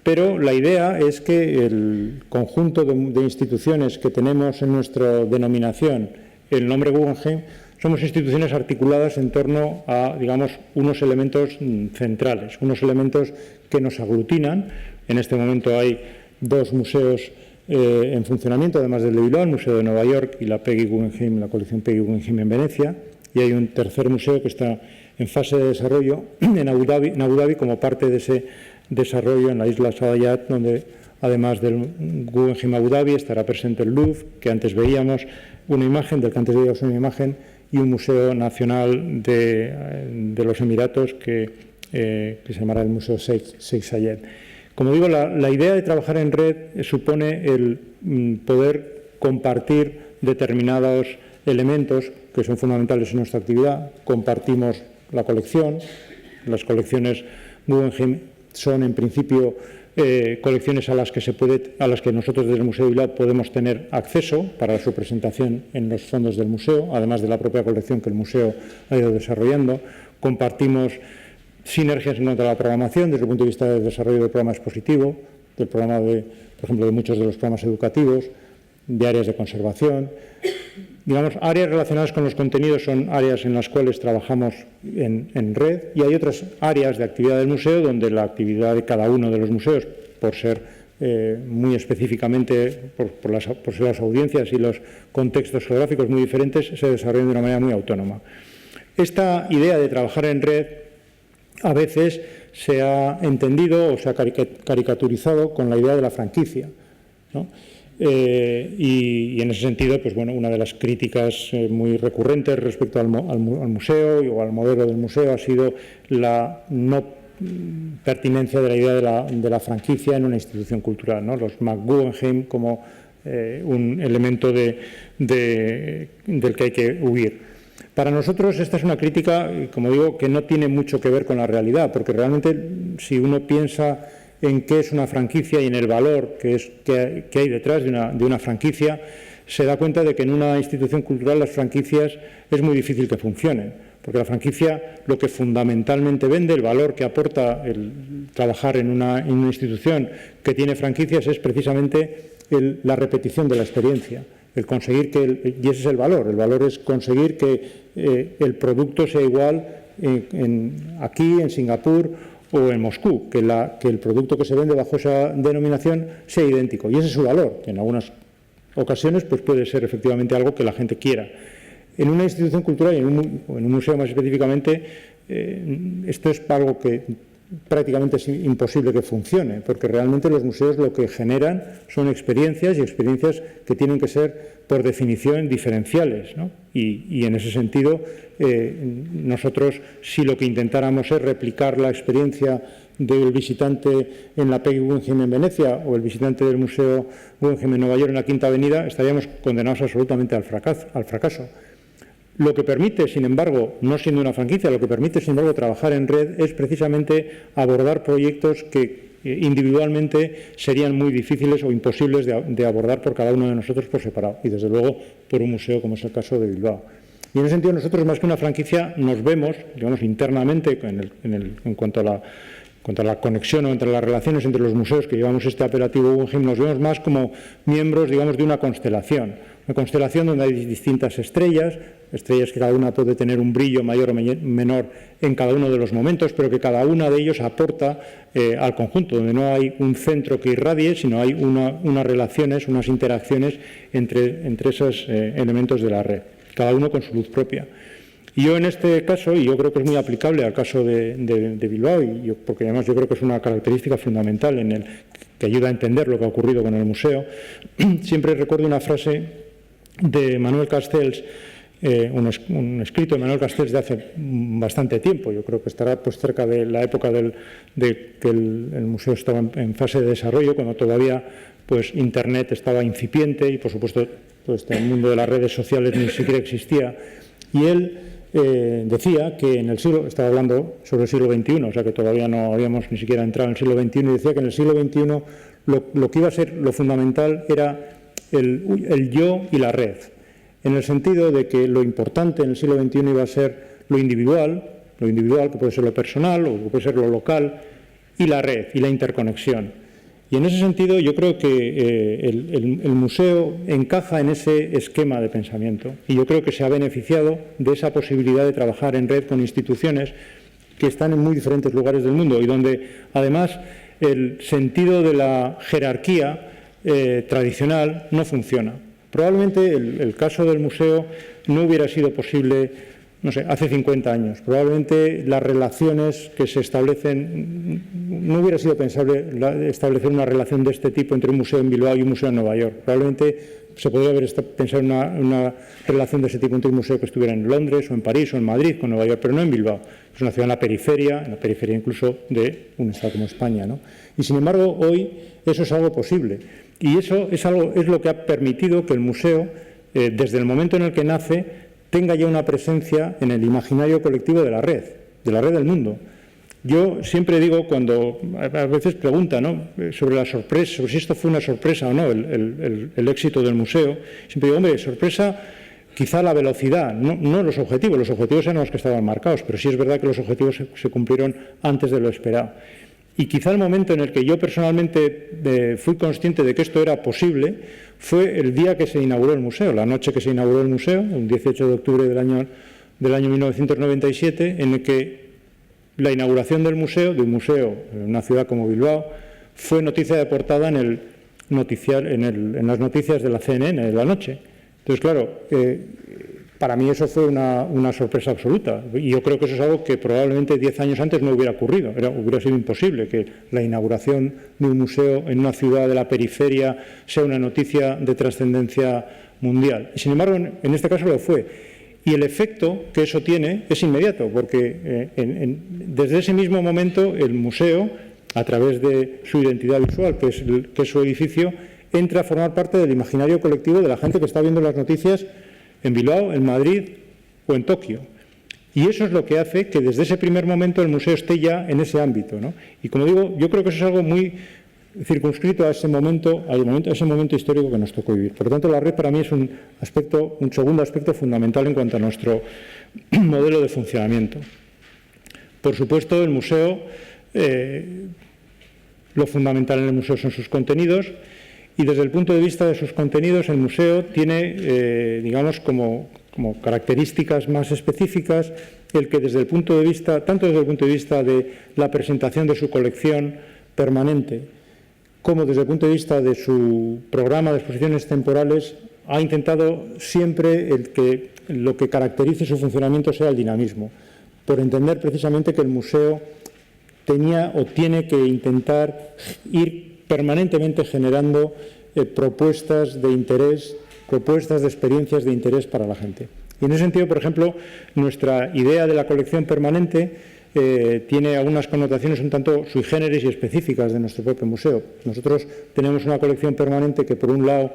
Pero la idea es que el conjunto de instituciones que tenemos en nuestra denominación, el nombre Guggenheim, somos instituciones articuladas en torno a, digamos, unos elementos centrales, unos elementos que nos aglutinan. En este momento hay 2 museos en funcionamiento, además del de Bilbao, el Museo de Nueva York y la Peggy Guggenheim, la colección Peggy Guggenheim en Venecia, y hay un tercer museo que está en fase de desarrollo en Abu Dhabi como parte de ese desarrollo en la isla Saadiyat, donde además del Guggenheim Abu Dhabi estará presente el Louvre, que antes veíamos una imagen, del que antes veíamos una imagen, y un museo nacional de los Emiratos que se llamará el Museo Sheikh Zayed. Como digo, la idea de trabajar en red supone el poder compartir determinados elementos que son fundamentales en nuestra actividad. Compartimos la colección, las colecciones Guggenheim son en principio colecciones a las que nosotros desde el Museo de Bilbao podemos tener acceso para su presentación en los fondos del museo, además de la propia colección que el museo ha ido desarrollando. Compartimos sinergias en cuanto a la programación desde el punto de vista del desarrollo del programa expositivo, del programa por ejemplo, de muchos de los programas educativos, de áreas de conservación. Digamos, áreas relacionadas con los contenidos son áreas en las cuales trabajamos en red, y hay otras áreas de actividad del museo donde la actividad de cada uno de los museos, por ser muy específicamente, por las audiencias y los contextos geográficos muy diferentes, se desarrollan de una manera muy autónoma. Esta idea de trabajar en red a veces se ha entendido o se ha caricaturizado con la idea de la franquicia, ¿no? Y en ese sentido, pues bueno, una de las críticas muy recurrentes respecto al museo o al modelo del museo ha sido la no pertinencia de la idea de la franquicia en una institución cultural, ¿no? Los McGuggenheim como un elemento del que hay que huir. Para nosotros esta es una crítica, como digo, que no tiene mucho que ver con la realidad, porque realmente si uno piensa en qué es una franquicia y en el valor que hay detrás de una franquicia, se da cuenta de que en una institución cultural las franquicias es muy difícil que funcionen, porque la franquicia lo que fundamentalmente vende, el valor que aporta el trabajar en una institución que tiene franquicias es precisamente la repetición de la experiencia, el conseguir y ese es el valor es conseguir que el producto sea igual aquí, en Singapur o en Moscú, que el producto que se vende bajo esa denominación sea idéntico. Y ese es su valor, que en algunas ocasiones pues puede ser efectivamente algo que la gente quiera. En una institución cultural o en un museo más específicamente, esto es algo que prácticamente es imposible que funcione, porque realmente los museos lo que generan son experiencias y experiencias que tienen que ser, por definición, diferenciales, ¿no? Y en ese sentido, nosotros, si lo que intentáramos es replicar la experiencia del visitante en la Peggy Guggenheim en Venecia o el visitante del Museo Guggenheim en Nueva York en la Quinta Avenida, estaríamos condenados absolutamente al fracaso. Lo que permite, sin embargo, no siendo una franquicia, lo que permite, sin embargo, trabajar en red es precisamente abordar proyectos que individualmente serían muy difíciles o imposibles de abordar por cada uno de nosotros por separado y, desde luego, por un museo como es el caso de Bilbao. Y en ese sentido, nosotros, más que una franquicia, nos vemos, digamos, internamente en cuanto a contra la conexión o entre las relaciones entre los museos que llevamos este apelativo Guggenheim, nos vemos más como miembros, digamos, de una constelación donde hay distintas estrellas que cada una puede tener un brillo mayor o menor en cada uno de los momentos, pero que cada una de ellos aporta al conjunto, donde no hay un centro que irradie, sino hay unas relaciones, unas interacciones entre esos elementos de la red, cada uno con su luz propia. Y yo en este caso, y yo creo que es muy aplicable al caso de Bilbao, porque además yo creo que es una característica fundamental que ayuda a entender lo que ha ocurrido con el museo, siempre recuerdo una frase de Manuel Castells, un escrito de Manuel Castells de hace bastante tiempo. Yo creo que estará pues cerca de la época de que el museo estaba en fase de desarrollo, cuando todavía pues Internet estaba incipiente y por supuesto pues el mundo de las redes sociales ni siquiera existía. Y él decía que en el siglo, estaba hablando sobre el siglo XXI, o sea que todavía no habíamos ni siquiera entrado en el siglo XXI, y decía que en el siglo XXI lo que iba a ser lo fundamental era el yo y la red, en el sentido de que lo importante en el siglo XXI iba a ser lo individual, que puede ser lo personal o que puede ser lo local, y la red y la interconexión. Y en ese sentido yo creo que el museo encaja en ese esquema de pensamiento y yo creo que se ha beneficiado de esa posibilidad de trabajar en red con instituciones que están en muy diferentes lugares del mundo y donde además el sentido de la jerarquía tradicional no funciona. Probablemente el caso del museo no hubiera sido posible, no sé, hace 50 años. Probablemente las relaciones que se establecen, no hubiera sido pensable establecer una relación de este tipo entre un museo en Bilbao y un museo en Nueva York. Probablemente se podría haber pensado en una relación de ese tipo entre un museo que estuviera en Londres o en París o en Madrid con Nueva York, pero no en Bilbao. Es una ciudad en la periferia incluso de un estado como España, ¿no? Y sin embargo, hoy eso es algo posible. Y eso es lo que ha permitido que el museo, desde el momento en el que nace, tenga ya una presencia en el imaginario colectivo de la red del mundo. Yo siempre digo, cuando a veces preguntan, ¿no?, sobre la sorpresa, sobre si esto fue una sorpresa o no, el éxito del museo, siempre digo, hombre, sorpresa, quizá la velocidad, no los objetivos eran los que estaban marcados, pero sí es verdad que los objetivos se cumplieron antes de lo esperado. Y quizá el momento en el que yo personalmente fui consciente de que esto era posible fue el día que se inauguró el museo, la noche que se inauguró el museo, el 18 de octubre del año 1997, en el que la inauguración del museo, de un museo en una ciudad como Bilbao, fue noticia de portada en las noticias de la CNN de la noche. Entonces, claro, para mí eso fue una sorpresa absoluta y yo creo que eso es algo que probablemente 10 años antes no hubiera ocurrido. Hubiera sido imposible que la inauguración de un museo en una ciudad de la periferia sea una noticia de trascendencia mundial. Y sin embargo, en este caso lo fue. Y el efecto que eso tiene es inmediato, porque desde ese mismo momento el museo, a través de su identidad visual, que es su edificio, entra a formar parte del imaginario colectivo de la gente que está viendo las noticias en Bilbao, en Madrid o en Tokio. Y eso es lo que hace que desde ese primer momento el museo esté ya en ese ámbito, ¿no? Y como digo, yo creo que eso es algo muy circunscrito a ese momento histórico que nos tocó vivir. Por lo tanto, la red para mí es un segundo aspecto fundamental en cuanto a nuestro modelo de funcionamiento. Por supuesto, el museo, lo fundamental en el museo son sus contenidos. Y desde el punto de vista de sus contenidos, el museo tiene, digamos, como características más específicas el que desde el punto de vista, tanto desde el punto de vista de la presentación de su colección permanente, como desde el punto de vista de su programa de exposiciones temporales, ha intentado siempre que lo que caracterice su funcionamiento sea el dinamismo, por entender precisamente que el museo tenía o tiene que intentar ir permanentemente generando propuestas de interés, propuestas de experiencias de interés para la gente. Y en ese sentido, por ejemplo, nuestra idea de la colección permanente tiene algunas connotaciones un tanto sui generis y específicas de nuestro propio museo. Nosotros tenemos una colección permanente que, por un lado,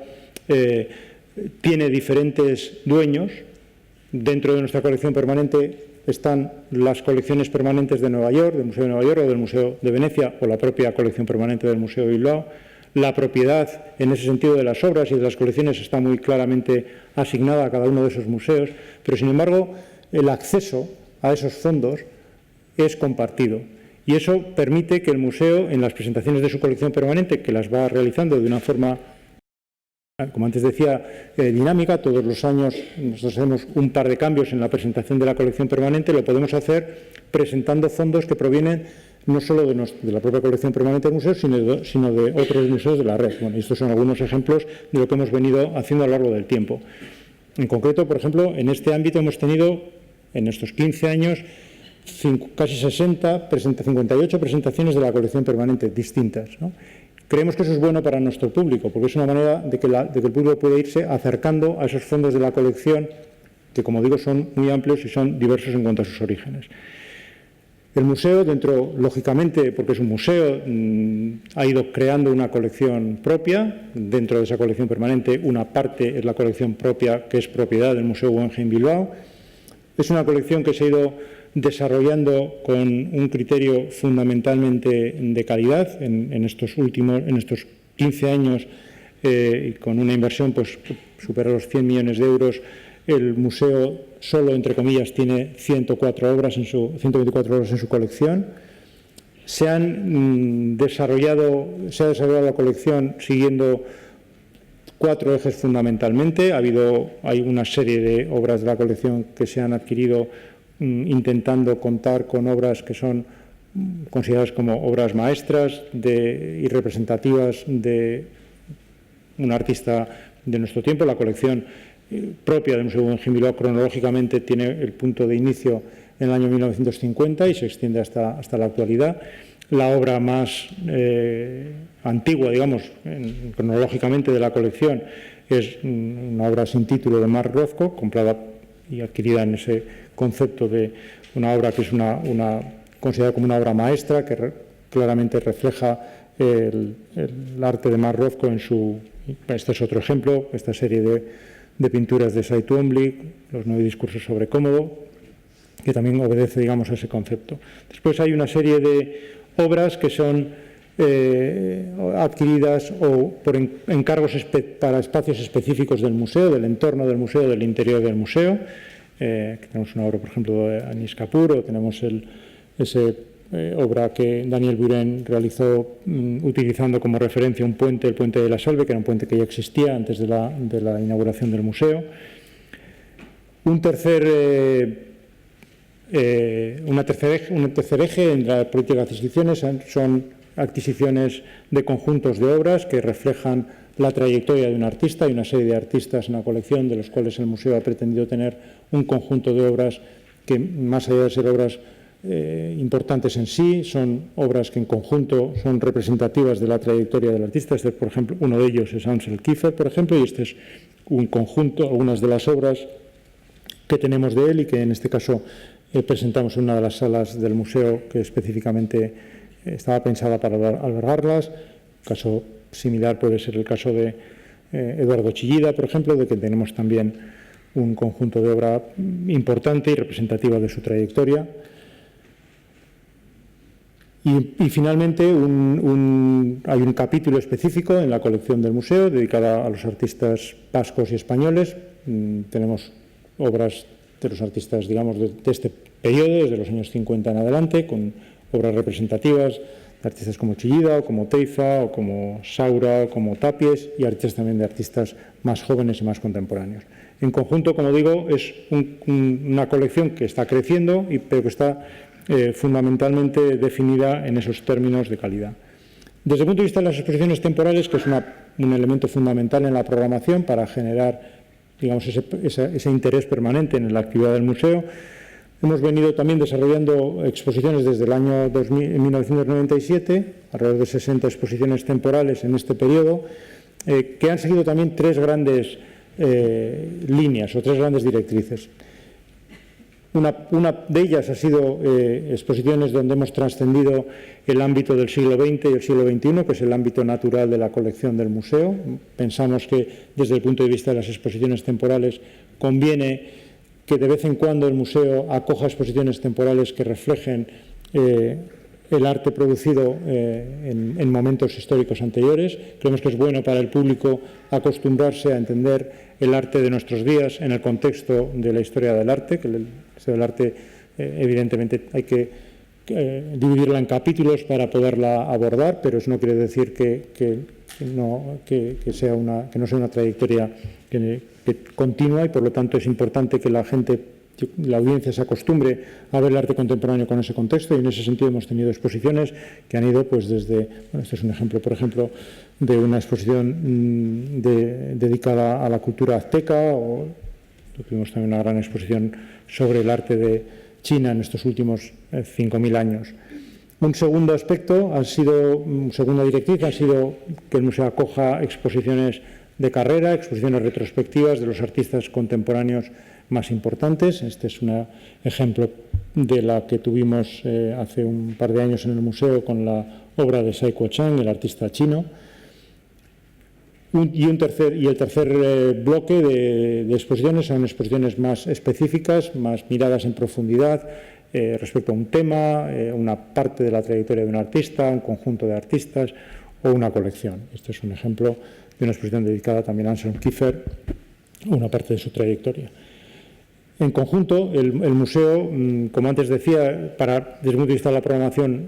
tiene diferentes dueños. Dentro de nuestra colección permanente están las colecciones permanentes de Nueva York, del Museo de Nueva York o del Museo de Venecia, o la propia colección permanente del Museo de Bilbao. La propiedad, en ese sentido, de las obras y de las colecciones está muy claramente asignada a cada uno de esos museos, pero, sin embargo, el acceso a esos fondos es compartido. Y eso permite que el museo, en las presentaciones de su colección permanente, que las va realizando de una forma, como antes decía, dinámica, todos los años nosotros hacemos un par de cambios en la presentación de la colección permanente, lo podemos hacer presentando fondos que provienen no solo de la propia colección permanente del museo, sino de otros museos de la red. Bueno, estos son algunos ejemplos de lo que hemos venido haciendo a lo largo del tiempo. En concreto, por ejemplo, en este ámbito hemos tenido, en estos 15 años, casi 58 presentaciones de la colección permanente distintas, ¿no? Creemos que eso es bueno para nuestro público, porque es una manera de que el público puede irse acercando a esos fondos de la colección, que, como digo, son muy amplios y son diversos en cuanto a sus orígenes. El museo, lógicamente, porque es un museo, ha ido creando una colección propia. Dentro de esa colección permanente, una parte es la colección propia, que es propiedad del Museo Guggenheim Bilbao. Es una colección que se ha ido desarrollando con un criterio fundamentalmente de calidad en estos 15 años, y con una inversión pues, que supera los 100 millones de euros. El museo solo, entre comillas, tiene 124 obras en su colección. Se ha desarrollado la colección siguiendo 4 ejes fundamentalmente. Hay una serie de obras de la colección que se han adquirido intentando contar con obras que son consideradas como obras maestras y representativas de un artista de nuestro tiempo. La colección propia del Museo Guggenheim Bilbao cronológicamente tiene el punto de inicio en el año 1950 y se extiende hasta la actualidad. La obra más antigua, digamos, cronológicamente de la colección es una obra sin título de Mark Rothko, comprada y adquirida en ese concepto de una obra que es considerada como una obra maestra, que claramente refleja el arte de Mark Rothko en su... Este es otro ejemplo, esta serie de pinturas de Cy Twombly, los 9 discursos sobre Cómodo, que también obedece, digamos, a ese concepto. Después hay una serie de obras que son adquiridas o por encargos para espacios específicos del museo, del entorno del museo, del interior del museo. Tenemos una obra, por ejemplo, de Anish Kapoor, o tenemos esa obra que Daniel Buren realizó utilizando como referencia el puente de la Salve, que era un puente que ya existía antes de la inauguración del museo. Un tercer eje en la política de adquisiciones son adquisiciones de conjuntos de obras que reflejan la trayectoria de un artista. Hay una serie de artistas en la colección de los cuales el museo ha pretendido tener un conjunto de obras que, más allá de ser obras importantes en sí, son obras que en conjunto son representativas de la trayectoria del artista. Este, por ejemplo, uno de ellos es Ansel Kiefer, por ejemplo, y este es un conjunto, algunas de las obras que tenemos de él y que en este caso presentamos en una de las salas del museo que específicamente estaba pensada para albergarlas. Un caso similar puede ser el caso de Eduardo Chillida, por ejemplo, de que tenemos también un conjunto de obra importante y representativa de su trayectoria. Y finalmente hay un capítulo específico en la colección del museo dedicado a los artistas vascos y españoles. Tenemos obras de los artistas, digamos, de este periodo, desde los años 50 en adelante, con obras representativas de artistas como Chillida, o como Teiza, o como Saura, o como Tapies, y artistas también de artistas más jóvenes y más contemporáneos. En conjunto, como digo, es una colección que está creciendo, pero que está fundamentalmente definida en esos términos de calidad. Desde el punto de vista de las exposiciones temporales, que es un elemento fundamental en la programación para generar, digamos, ese interés permanente en la actividad del museo, hemos venido también desarrollando exposiciones desde el año 1997, alrededor de 60 exposiciones temporales en este periodo, que han seguido también 3 grandes líneas o 3 grandes directrices. Una de ellas ha sido exposiciones donde hemos trascendido el ámbito del siglo XX y el siglo XXI, que es el ámbito natural de la colección del museo. Pensamos que desde el punto de vista de las exposiciones temporales conviene que de vez en cuando el museo acoja exposiciones temporales que reflejen el arte producido en momentos históricos anteriores. Creemos que es bueno para el público acostumbrarse a entender el arte de nuestros días en el contexto de la historia del arte, que el arte evidentemente hay que dividirla en capítulos para poderla abordar, pero eso no quiere decir que no sea una trayectoria que continua, y por lo tanto es importante que la audiencia se acostumbre a ver el arte contemporáneo con ese contexto, y en ese sentido hemos tenido exposiciones que han ido pues desde, este es un ejemplo, por ejemplo, de una exposición dedicada a la cultura azteca, o tuvimos también una gran exposición sobre el arte de China en estos últimos 5.000 años. Un segundo aspecto segunda directriz ha sido que el museo acoja exposiciones de carrera, exposiciones retrospectivas de los artistas contemporáneos más importantes. Este es un ejemplo de la que tuvimos hace un par de años en el museo con la obra de Sai Kuo-chang, el artista chino. Y el tercer bloque de exposiciones son exposiciones más específicas, más miradas en profundidad respecto a un tema, una parte de la trayectoria de un artista, un conjunto de artistas o una colección. Este es un ejemplo de una exposición dedicada también a Anselm Kiefer, una parte de su trayectoria. En conjunto, el museo, como antes decía, desde el punto de vista de la programación,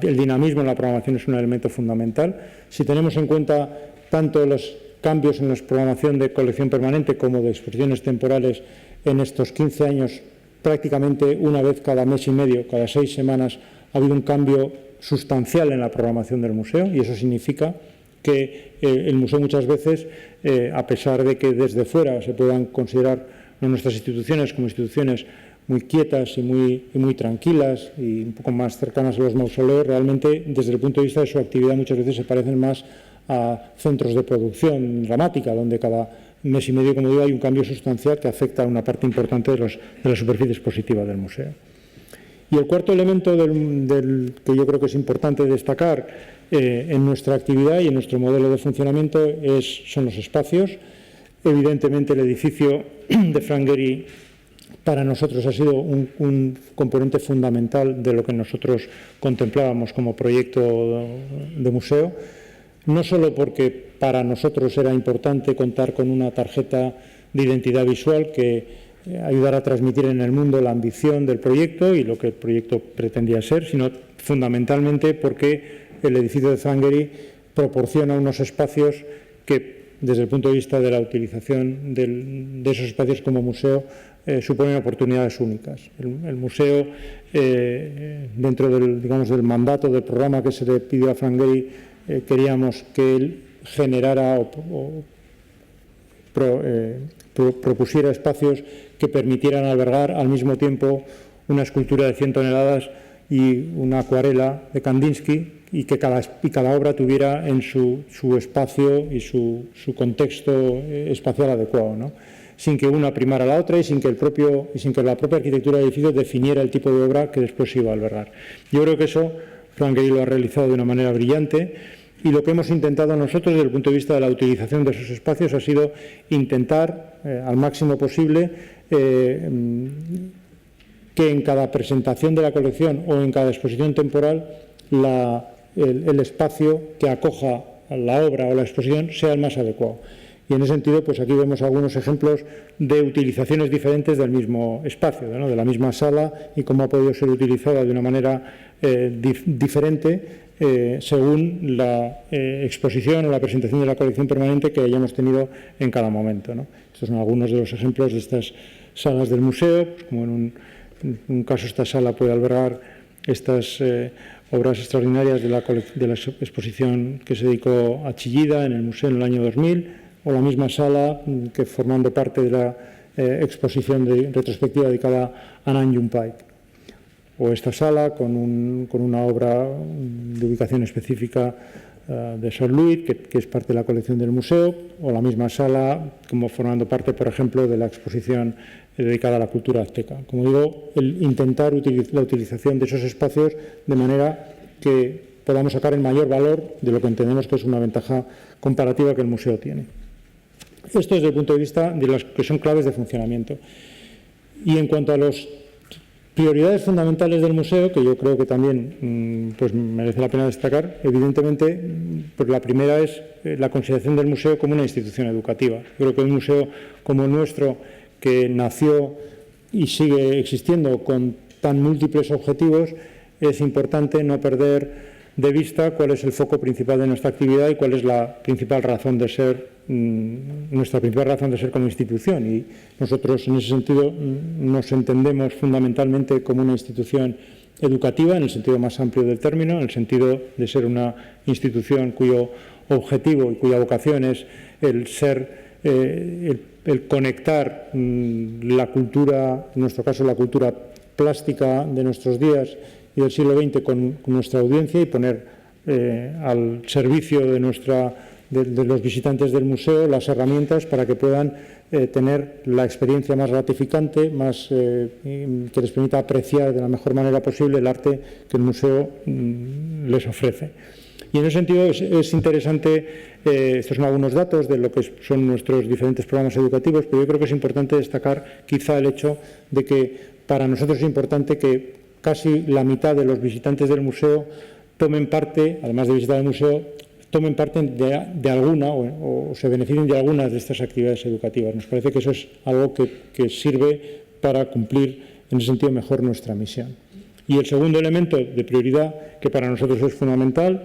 el dinamismo en la programación es un elemento fundamental. Si tenemos en cuenta tanto los cambios en la programación de colección permanente como de exposiciones temporales en estos 15 años, prácticamente una vez cada mes y medio, cada 6 semanas, ha habido un cambio sustancial en la programación del museo, y eso significa que el museo muchas veces, a pesar de que desde fuera se puedan considerar nuestras instituciones como instituciones muy quietas y muy tranquilas y un poco más cercanas a los mausoleos, realmente desde el punto de vista de su actividad muchas veces se parecen más a centros de producción dramática, donde cada mes y medio, como digo, hay un cambio sustancial que afecta a una parte importante de la superficie expositiva del museo. Y el cuarto elemento que yo creo que es importante destacar en nuestra actividad y en nuestro modelo de funcionamiento son los espacios. Evidentemente, el edificio de Frank Gehry para nosotros ha sido un componente fundamental de lo que nosotros contemplábamos como proyecto de museo, no solo porque para nosotros era importante contar con una tarjeta de identidad visual que ayudara a transmitir en el mundo la ambición del proyecto y lo que el proyecto pretendía ser, sino fundamentalmente porque el edificio de Frank Gehry proporciona unos espacios que, desde el punto de vista de la utilización de esos espacios como museo, suponen oportunidades únicas. El museo, dentro del mandato del programa que se le pidió a Frank Gehry, queríamos que él generara propusiera espacios que permitieran albergar al mismo tiempo una escultura de 100 toneladas y una acuarela de Kandinsky, y que cada obra tuviera en su espacio y su contexto espacial adecuado, ¿no? Sin que una primara a la otra y sin que la propia arquitectura del edificio definiera el tipo de obra que después se iba a albergar. Yo creo que eso Frank Gehry lo ha realizado de una manera brillante, y lo que hemos intentado nosotros desde el punto de vista de la utilización de esos espacios ha sido intentar al máximo posible que en cada presentación de la colección o en cada exposición temporal el espacio que acoja la obra o la exposición sea el más adecuado. Y en ese sentido, pues aquí vemos algunos ejemplos de utilizaciones diferentes del mismo espacio, ¿no? De la misma sala, y cómo ha podido ser utilizada de una manera diferente según la exposición o la presentación de la colección permanente que hayamos tenido en cada momento, ¿no? Estos son algunos de los ejemplos de estas salas del museo. Pues como en un caso esta sala puede albergar estas obras extraordinarias de la exposición que se dedicó a Chillida en el museo en el año 2000, o la misma sala que, formando parte de la exposición retrospectiva dedicada a Nam June Paik, o esta sala con una obra de ubicación específica de Sir Louis, que es parte de la colección del museo, o la misma sala como formando parte, por ejemplo, de la exposición dedicada a la cultura azteca. Como digo, el intentar la utilización de esos espacios de manera que podamos sacar el mayor valor de lo que entendemos que es una ventaja comparativa que el museo tiene. Esto desde el punto de vista de las que son claves de funcionamiento. Y en cuanto a las prioridades fundamentales del museo, que yo creo que también pues merece la pena destacar, evidentemente, pues la primera es la consideración del museo como una institución educativa. Yo creo que un museo como el nuestro, que nació y sigue existiendo con tan múltiples objetivos, es importante no perder de vista cuál es el foco principal de nuestra actividad y cuál es la principal razón de ser, nuestra principal razón de ser como institución. Y nosotros, en ese sentido, nos entendemos fundamentalmente como una institución educativa, en el sentido más amplio del término, en el sentido de ser una institución cuyo objetivo y cuya vocación es el ser, el conectar la cultura, en nuestro caso la cultura plástica de nuestros días y del siglo XX con nuestra audiencia y poner al servicio de los visitantes del museo las herramientas para que puedan tener la experiencia más gratificante, que les permita apreciar de la mejor manera posible el arte que el museo les ofrece. Y en ese sentido es interesante, estos son algunos datos de lo que son nuestros diferentes programas educativos, pero yo creo que es importante destacar quizá el hecho de que para nosotros es importante que casi la mitad de los visitantes del museo tomen parte, además de visitar el museo, tomen parte de alguna o se beneficien de algunas de estas actividades educativas. Nos parece que eso es algo que sirve para cumplir, en ese sentido, mejor nuestra misión. Y el segundo elemento de prioridad, que para nosotros es fundamental,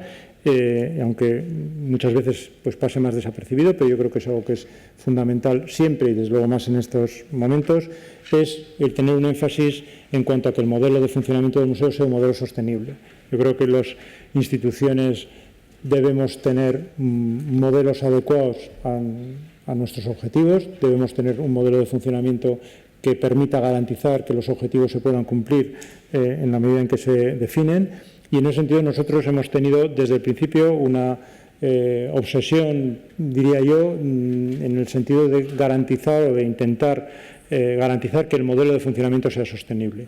aunque muchas veces pues, pase más desapercibido, pero yo creo que es algo que es fundamental siempre y desde luego más en estos momentos, es el tener un énfasis en cuanto a que el modelo de funcionamiento del museo sea un modelo sostenible. Yo creo que las instituciones debemos tener modelos adecuados a nuestros objetivos, debemos tener un modelo de funcionamiento que permita garantizar que los objetivos se puedan cumplir en la medida en que se definen. Y en ese sentido nosotros hemos tenido desde el principio una obsesión, diría yo, en el sentido de garantizar o de intentar garantizar que el modelo de funcionamiento sea sostenible.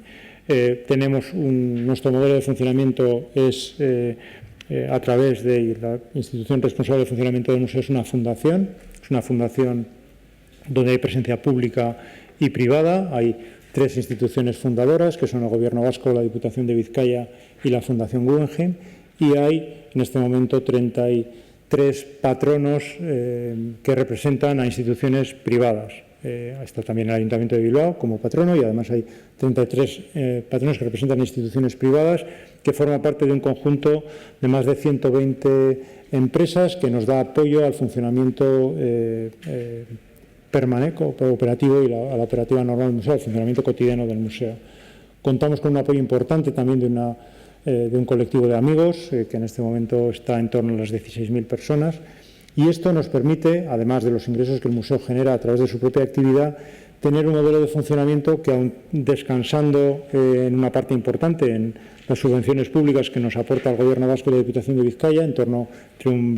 Nuestro modelo de funcionamiento es a través de la institución responsable de funcionamiento del museo, es una fundación donde hay presencia pública y privada. Hay 3 instituciones fundadoras, que son el Gobierno vasco, la Diputación de Vizcaya y la Fundación Guggenheim, y hay en este momento 33 patronos que representan a instituciones privadas. Está también el Ayuntamiento de Bilbao como patrono y además hay 33 patronos que representan a instituciones privadas que forman parte de un conjunto de más de 120 empresas que nos da apoyo al funcionamiento permanente, operativo y a la operativa normal del museo, al funcionamiento cotidiano del museo. Contamos con un apoyo importante también de un colectivo de amigos que en este momento está en torno a las 16.000 personas. Y esto nos permite, además de los ingresos que el museo genera a través de su propia actividad, tener un modelo de funcionamiento que, aun descansando en una parte importante en las subvenciones públicas que nos aporta el Gobierno vasco y la Diputación de Vizcaya, en torno entre un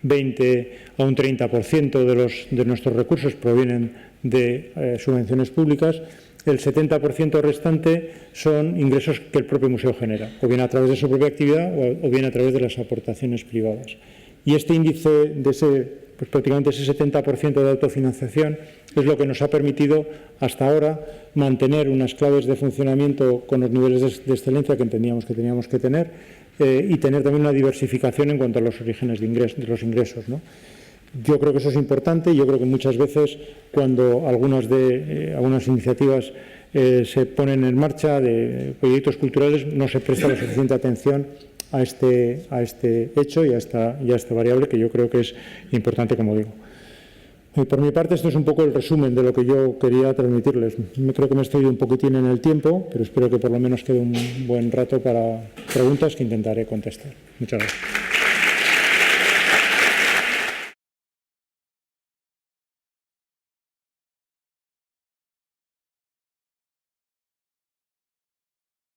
20 a un 30% de nuestros recursos provienen de subvenciones públicas, el 70% restante son ingresos que el propio museo genera, o bien a través de su propia actividad o bien a través de las aportaciones privadas. Y este índice de prácticamente ese 70% de autofinanciación es lo que nos ha permitido hasta ahora mantener unas claves de funcionamiento con los niveles de excelencia que entendíamos que teníamos que tener y tener también una diversificación en cuanto a los orígenes de los ingresos, ¿no? Yo creo que eso es importante y yo creo que muchas veces cuando algunas iniciativas se ponen en marcha de proyectos culturales no se presta la suficiente atención a este hecho y a esta variable que yo creo que es importante, como digo. Y por mi parte, esto es un poco el resumen de lo que yo quería transmitirles. Creo que me estoy un poquitín en el tiempo, pero espero que por lo menos quede un buen rato para preguntas que intentaré contestar. Muchas gracias.